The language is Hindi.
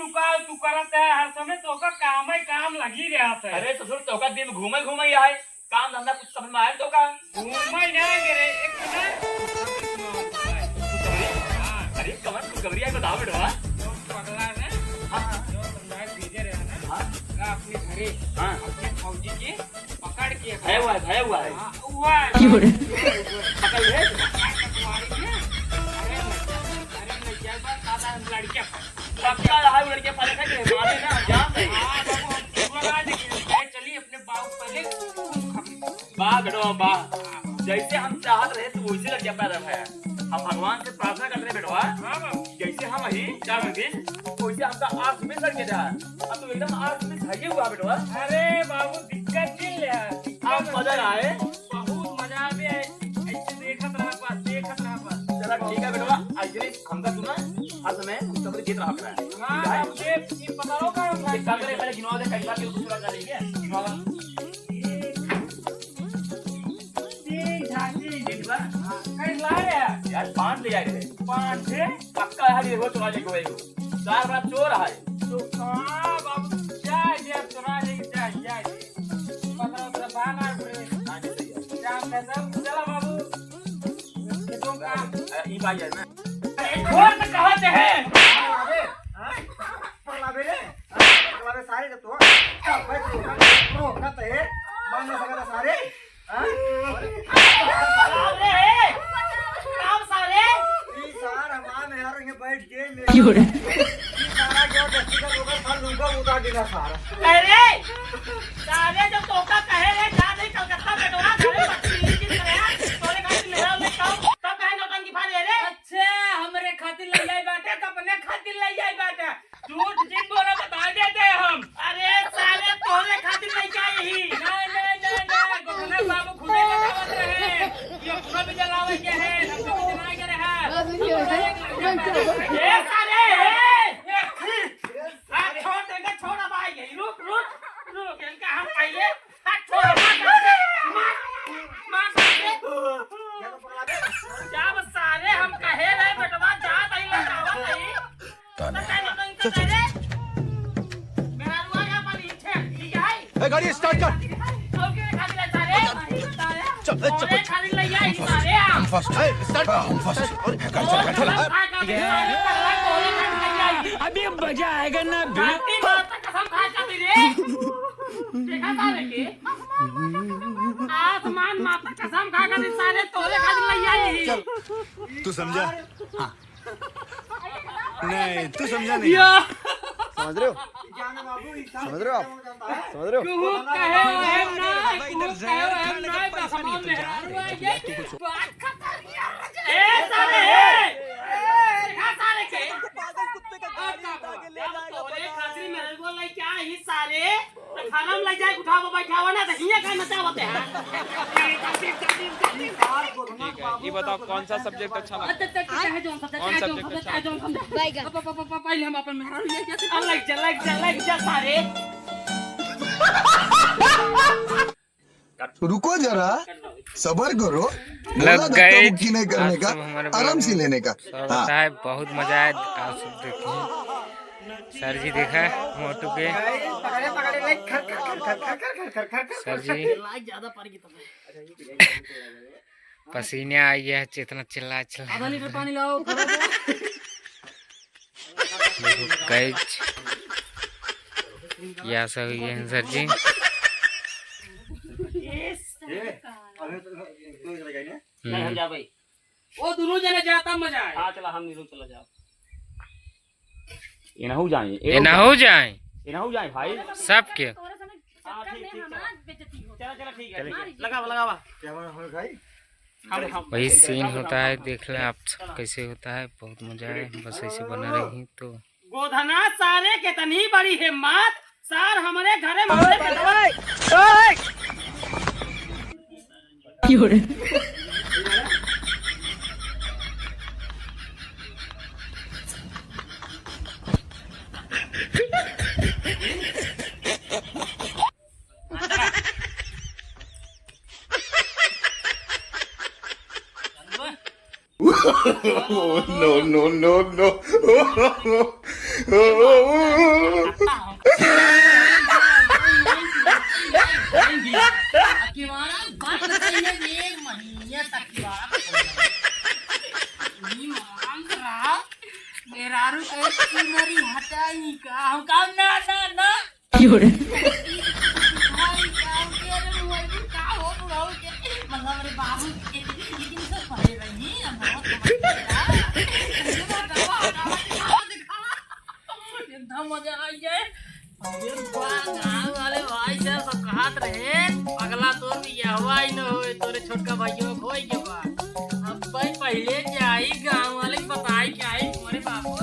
तू करत है हर समय तो का काम है काम लगी रहा है। अरे ससुर तो का दिन घूमे घूमे ही आए काम धंधा कुछ समझ में आए तो का घूमे जाएंगे रे एक अरे कमर तू कबरिया को दाव बेटवा पगला है हां जो बंदा भेजे रहे ना हां का अपने घरे हां अपने फौजी की पकड़ के है हुआ है हुआ क्यों रे पकड़ ले लड़कियां पक्का है लड़के पहले था कि मारे ना जान नहीं चलिए अपने बाबू पहले वाह बेटो वाह जैसे हम चाहत रहे तो वैसे लड़कियां पैदा भया हम भगवान से प्रार्थना कर रहे बेटवा जैसे हम ही चार दिन वैसे हमका आंख में लड़के जा अब तो एकदम आंख में धगे हुआ बेटवा अरे बाबू दिक्कत नहीं है आप मजा आए बहुत मजा भी है ऐसे देखत रहा पास चला ठीक है बेटवा आइए हमका सुना हर समय खबर जीत रहा करा हां अब ये पता लो का एक काम करे पहले गिनवा दे कैसा के दूसरा कर लेंगे गिनवा एक बार कहीं लाए यार 5 ले आए थे 5 से पक्का है ये वो चुरा लेको एगो 4 बार चोर है तो हां बाबू जाए जे चुरा लेके जाए पता तो बाना रे हां जी सही है काम खत्म चला बाबू ये तो काम ई भाई है ना छोड़ तो कहते हैं पगला बे रे पगला बे सारे तो भाई तो ना तो है मान ना सका सारे काम सारे ई सार हमान यार ये बैठ के क्यों रे सारा जो दस्ती का लोग फल उनका उतार देगा सारा अरे सारे जब तोका कहे रे जा नहीं कलकत्ता बेटोरा घरे बच्ची की तरह तोरे खातिर ले आओ ले आओ तब कहे नौटंकी फाड़े रे अच्छा हमरे खातिर ले जाई बाटे अपने खातिर ले जाई बाटे झूठ जिन बोला बता देते हम अरे साले तोरे खातिर ले जाई ही नहीं गोखना बाबू खुदे बतावत रहे ये पूरा भी जलावे के है हमको भी जलाए के रहा ये साले छोड़ देंगे छोड़ा भाई गई रुक इनका हम पहले छोड़ जब सारे हम कहे रहे बेटवा जा नहीं लगावा नहीं तो मेरा रुआ यहाँ पर नीचे ठीक है गाड़ी स्टार्ट कर ओके खाली ले सारे खाली ले जाए सारे हम फर्स्ट स्टार्ट अभी मजा आएगा ना भारती माता कसम खा के तेरे देखा सारे के आसमान माता कसम खा के सारे तोरे खाली ले जाए तू समझा नहीं तू समझा नहीं समझ रहे हो समझ रहे हो आप समझ रहे हो तू कहे हम ना बसमान में रुआ ये बात खतर ए सारे देखा सारे के तोरे खातिर मेरे को ले क्या ही सारे खाना में ले जाए उठाओ बैठावा ना तो हिया का नचावते हैं ये बताओ कौन सा सब्जेक्ट अच्छा लगता है कौन सब्जेक्ट अच्छा पहले हम अपन मेहरारू ले के लग जा सारे रुको जरा सबर करो लग गए नहीं करने का आराम से लेने का होता है बहुत मजा आया आप सब देखिए सर जी देखा है मोटू के सर जी पसीने आ गया है चेतना चिल्ला आधा लीटर पानी लाओ कैच या सब ये हैं सर जी नहीं हम जा भाई वो दोनों जने जाता मजा आए हां चला हम नीरू चला जाओ ये ना हो जाए ये ना हो जाए भाई सब के हां ठीक चला ठीक है लगावा क्या हो भाई हम वही सीन होता है देख लें आप कैसे होता है बहुत मजा है बस ऐसे बना रही तो गोधना सारे कितनी बड़ी हिम्मत सार हमारे घरे क्यों रे no किवाड़ा बंद करिए 1 महीने तक किवाड़ा नहीं मांग रहा मेरा रू कहीं मेरी हटाई का हम काम ना क्यों रे भाई काम के रे मोर भी का हो रहा के मतलब मेरे बाबू लेकिन सब पढ़े रही हम बहुत एकदम मजा आ जाए ये गाँव वाले भाई से सब कहत रहे अगला तोर भी ये हवाई न होए तोरे छोटका भाइयों खोई के बा अब भाई पहले जाई गाँव वाले बताई के आई तुम्हारे बाबू